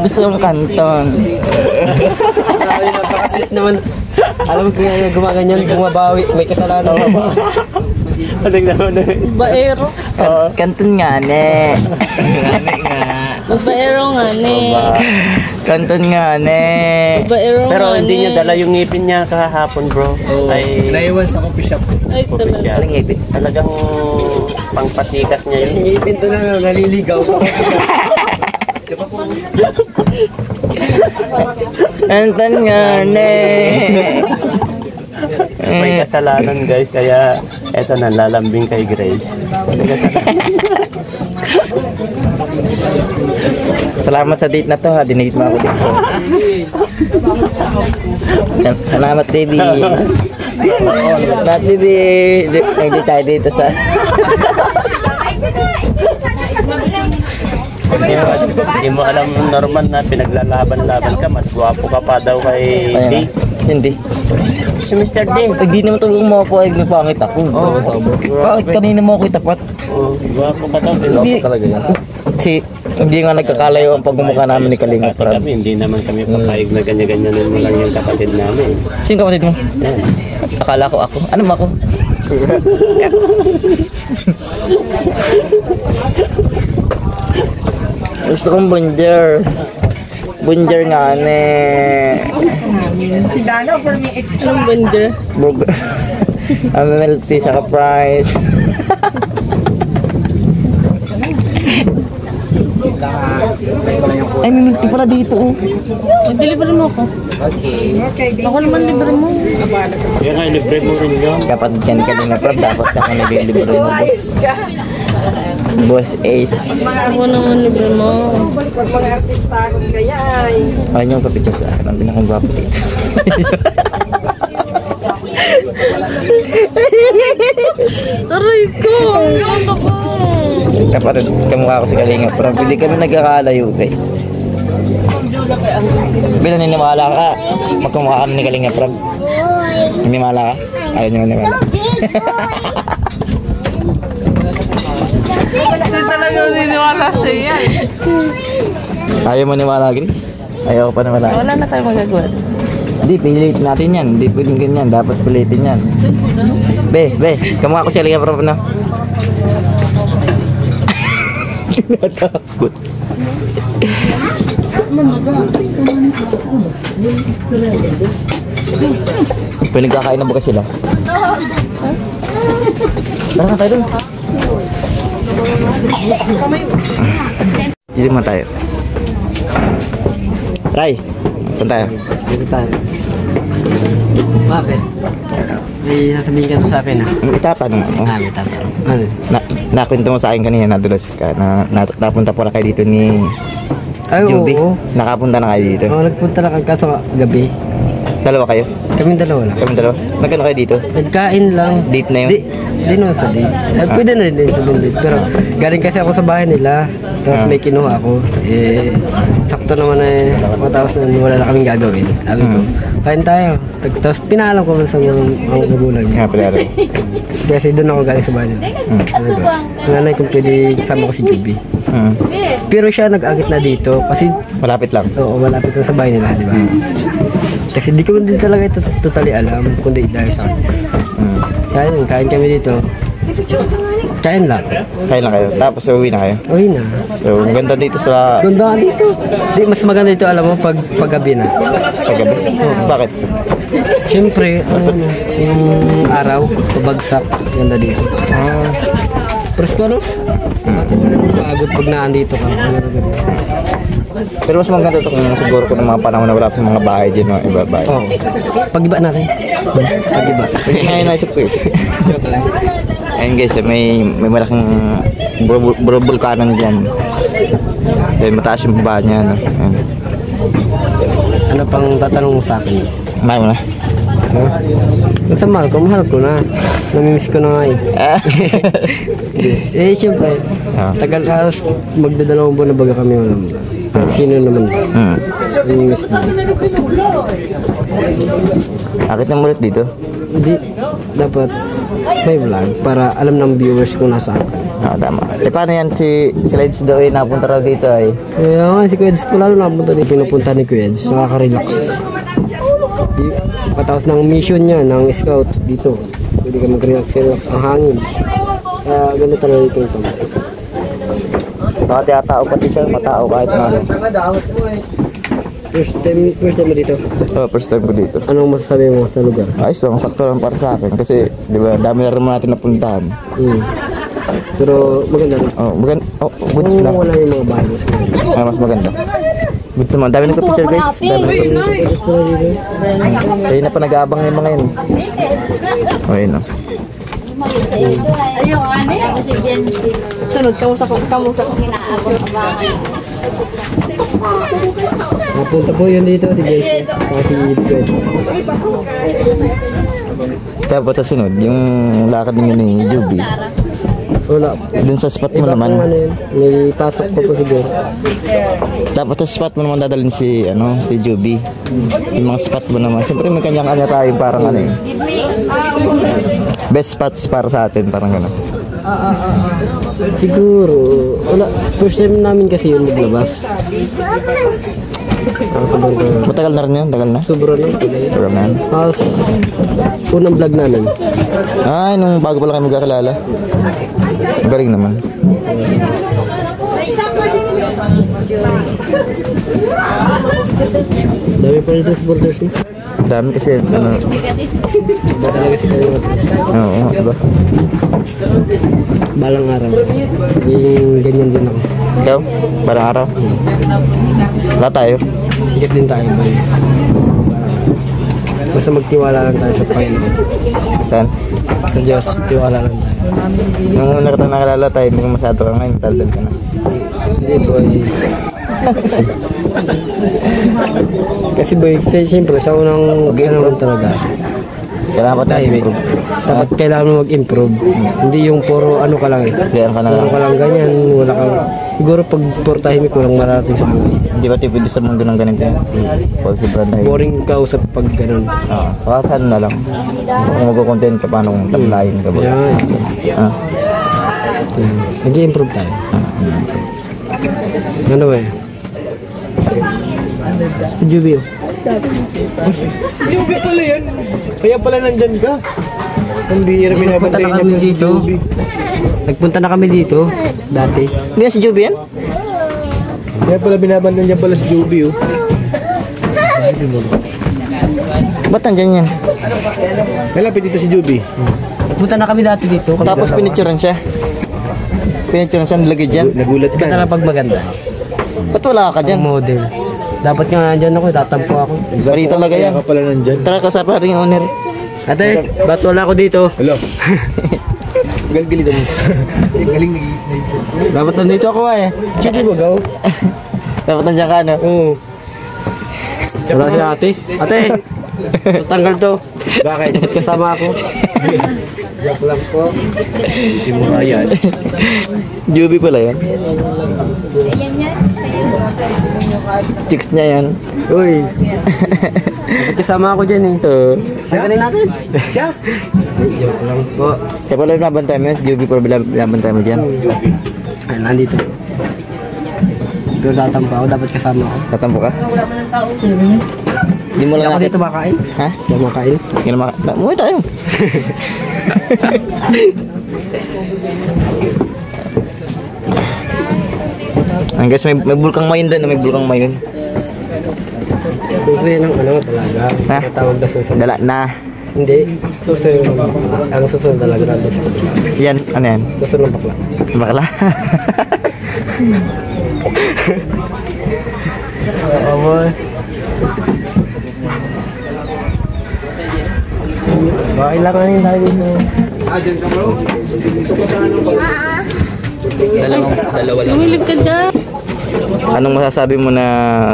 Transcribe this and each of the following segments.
gusto yung kanton. Ay, napaka-sweet naman. Alam ko yung gumaganyan, bumabawi, may kasalanan. Baero. Kanton nga, ne. Baero nga, ne. Kanton nga, ne. Baero nga, ne. Pero hindi niya dala yung ngipin niya kahapon, bro. Ay, naiwan sa coffee shop. Ay, talaga. Aling ngipin. Talagang pangpatikas niya yun. Ngipin to na naliligaw sa coffee shop. Kanton nga, ne. May kasalanan, guys, kaya eto na, lalambing kay Grace. May kasalanan. Salamat sa date na to ha, dinate mo ako dito. Salamat, baby. Salamat, baby. Hindi tayo dito sa... Hindi mo alam, Norman, na pinaglalaban-laban ka, mas guwapo ka pa daw kay Day. Hindi. Si Mr. Day. Hindi naman ito mo ako ay pangit ako. Kahit kanina mo ako itapat. Guwapo ka daw. Hindi talaga yan. Hindi nga nagkakalayo ang pagmumukha namin ni Kalinga Prab. Hindi naman kami papayag na ganyan-ganyan mo lang yung kapatid namin. Sino kapatid mo? Yan. Akala ko ako. Ano mo ako? Gusto kong bonjour. Bonjour nga, ne. Si Dano, for me, extra bender. Burger. Milk sa ka-price. Ay, may milk tea pala dito. Deliver mo ako. Okay. Ako naman libre mo. Yan nga, libre mo rin yun. Kapag dyan ka din na Prab, dapat ka nag-deliver mo, boss. Boss Ace. Ako naman libre mo. Pag mga artista akong kaya ay... Ayun yung papicture sa akin. Ang pinakang gwapo dito. Taray ko! Ano ba? Kapatid, kamukha ko si Kalinga Prab. Hindi kami nagkakalayo, guys. Bilang niniwala ka, magkamukha kami ni Kalinga Prab. Niniwala ka? Ayaw nyo maniwala. Hindi talaga niniwala sa'yo yan. Ayaw mo niwala, Grace? Ayaw ko pa niwala. Wala na tayo magagawa. Hindi, pilit natin yan. Hindi pwedeng ganyan. Dapat pilitin yan. Be, kamukha ko si Kalinga Prab na. Tinatakot. Pinagkakain na ba sila? Tara na tayo doon. Dito mo tayo. Ray, saan tayo? Dito tayo. Bakit? May sasabihin ka sa akin ha? Itatanong mo. May tatanong. Ano? Nakwento mo sa akin kanina, nadulas ka, napunta pala kayo dito ni Juby. Nakapunta na kayo dito. Oo, nagpunta lang kaso gabi. Dalawa kayo? Kaming dalawa lang. Kaming dalawa? Magkano kayo dito? Nagkain lang. Date na yun? Di naman sa date. Pwede na din sa date. Pero galing kasi ako sa bahay nila. Tapos may kinuha ako. Sakto naman matapos na wala na kaming gagawin. Sabi ko, kain tayo. Tapos pinaalam ko man sa mga magulang niya. Nga pala rin. Kasi doon ako galing sa bahay nila. Nanay kung pwede kasama ko si Juby. Pero siya nag-agit na dito kasi Malapit lang. oo, malapit lang sa bahay nila, di ba? Kasi di ko din talaga ito totally alam kundi dahil sa akin. Kain kami dito. Kain lang. Kain lang kayo. Tapos uwi na kayo. Uwi na. So, ang ganda dito sa Ganda dito. Di, mas maganda dito alam mo paggabi na. paggabi. Bakit? Siyempre, yung araw, pabagsak, ganda dito. Presko no? Pagod pag naandito ka. Pero mas maganda ito kung siguro kung mga panahon na wala pa mga bahay dyan, mga iba bahay. Oo. Pag-iba natin. Pag-iba. Hindi nga yung naisip ko eh. Joke lang. Ayun guys, may malaking bulkanan dyan. Then mataas yung baba niya. No? Ayun. Ano pang tatanong mo sa akin? Mahal mo na? Sa mahal ko na. Namimiss ko na nga eh. Siyempre. Tagal halos magdadalawang buwan na baga kami wala mo. Sino naman? Namimiss na. Akit na ulit dito? Hindi. Dapat may vlog para alam ng viewers kung nasaan. Tama. Paano yan si Lides daw ay napunta raw dito ay? Kaya nga, si Kuya Eds po lalo napunta dito. Pinupunta ni Kuya Eds, nakaka-relax. Patapos ng mission niya, ng scout dito. Pwede ka mag-relax ang hangin. Kaya ganda talaga dito ito. Saka tiyatao pati siya, matao kahit na ano. First time mo dito. First time ko dito. Anong masasabi mo sa lugar? Ayos lang, sakto lang para sa akin. Kasi, di ba, dami na rin natin napuntahan. Pero maganda rin. Maganda. Goods lang. Wala yung mga bahay mo. Mas maganda. Goods naman. Dami nagpa-picture guys. Dami Kaya na pa nag-aabang yung mga yun. Ayun o. Sunod, kamusta ko inaabang-abangan. Napunta po yun dito si Jesse. Kasi Jesse. Tapos sunod, yung lakad ninyo ni Juby. Wala. Dun sa spot mo Iba naman. kung ano yun. May pasok pa po siguro. Dapat sa spot mo naman dadalhin si Juby. Yung mga spot mo naman. Siyempre may kanya-kanya tayo parang ano eh. Best spots para sa atin, parang gano'n. Siguro. Wala. First time namin kasi yun maglabas. Matagal na rin yun, tagal na. Sobra lang. Tagal na. Tapos, unang vlog namin. Ay, nung bago pa lang kayo magkakilala. Galing naman. Dami pa rin sa supporters mo. Dami kasi, ano. Ba talaga si kayo. Oo, diba? Balang araw. Yung ganyan din ako. Ikaw, parang araw. Wala tayo. Sikat din tayo ba yun? Basta magtiwala lang tayo sa Panginoon. Saan? Sa Diyos, tiwala lang tayo. Nung una ka nakalala tayo, hindi ko masyado ka ngayon, taldan ka na. Hindi boy. Kasi boy, siyempre sa unang ganoon talaga. Kailangan pa tayo improve. Dapat kailangan mo mag-improve. Hindi yung puro ano ka lang eh. Kaya ka na lang. Puro ka lang ganyan, wala kang... Siguro pag puro tahimik, walang mararating sa buhay. Hindi ba pwede sa mundo ng ganito yan? Pag sobrang dahil. Boring kausap pag ganun. Oo. Saka saan na lang. Kung mag-content ka, paano kung tablayin ka ba? Yan. Ah. Nag-i-improve tayo. Ano ba eh? Si Jubio. Juby pala yan. Kaya pala nandyan ka. Ang bihira Nagpunta na kami dito. Nagpunta na kami dito. Dati. Hindi na si Juby yan? Kaya pala binabandan dyan pala si Juby oh. Ba't nandyan yan? Malapit dito si Juby. Nagpunta na kami dati dito. Tapos pinicturean siya. Pinicturean siya, nilagay dyan. Nagulat ka. Nagpunta na pag maganda. Ba't wala ka Ang dyan? model. Dapat nga dyan ako, tatampo ako. Mali talaga Kaya yan. ka pala nandyan. Tara, kasapa rin yung owner. Ate, ba't wala ako dito? Hello. Galing mo. Galing nag-i-slide. Dapat nandito ako eh. Si Juby ba gaw? Dapat nandiyan ka, no? Oo. Wala si ate. Ate! Tanggal to. Bakit? Dapat kasama ako. Joke lang po. Si mukha yan. Juby pala yan. Chicks niya yan. Uy. Dapat kasama ako dyan eh. Sagaling natin. Siya? Joke lang po. Kaya pala binabantay mo, Juby pala binabantay mo dyan. Ay, nandito. Pero tatampo ako, dapat kasama ako. Tatampo ka? Hindi mo lang Ako nakita. dito makain? Ha? Hindi ako makain. Hindi na makita. Muwi tayo. Ang guys, may bulkang mayon doon. May bulkang mayon. Susuyo ng ano talaga. Ha? Tawag na susuyo. Dala na. Hindi. Susuyo ng bakla. Ang susuyo talaga natin sa bakla. Yan, ano yan? Susuyo ng bakla. Bakla. Amoy. Baka kailanganin tayo dito. Dalawa lang. Lumilip ka dyan. Anong masasabi mo na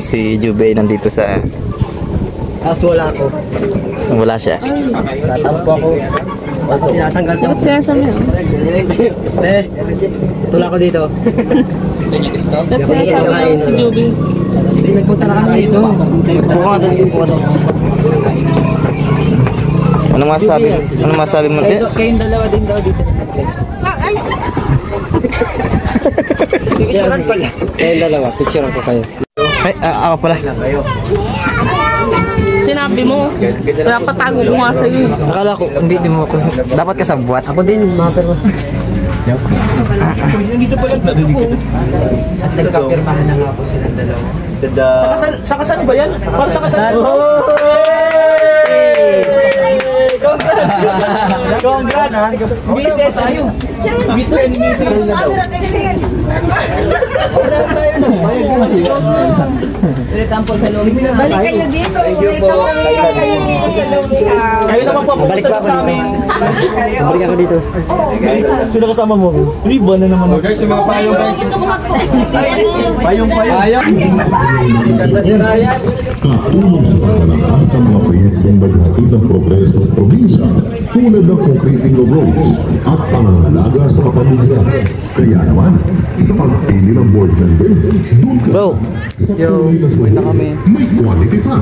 si Jubey nandito sa... Kaso wala ako. Wala siya. Tatampo ako. Tinatanggal ko. Dapat siya sa mga. Tula ko dito. Dapat siya sa mga si Juby. Hindi, nagpunta na kami dito. Buka ka doon. Anong masasabi mo? Kayong dalawa din daw dito. Picturean pala. Kayong dalawa, picturean ko kayo. Ay, ako pala. Sinabi mo, napatago ko nga sa'yo. Akala ko, hindi mo ako. Dapat kasabwat. Ako din, mga pero. At nagkapirmahan na nga po silang dalawa. Sa kasal ba yan? Para sa kasal. Congrats! Mrs. Ayo. Mr. and Mrs. Balik kayo dito. Kayo naman po, balik pa sa amin. Balik ako dito. Sino kasama mo? Ribbon na naman. Guys, yung mga payong guys. Payong. Katulong sa paglalakad ng mga proyektong naghatid ng progreso sa probinsya tulad ng concreting of roads at pangangalaga sa kapamilya. Kaya naman, sa pagpili ng board member, doon ka sa tunay na suho, may quality pa.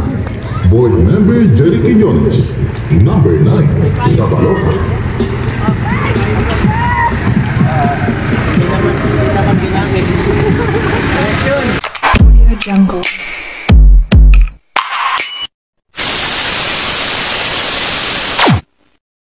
Board member Jerry Quiñones, number 9, sa Balok. Hindi naman ginamit.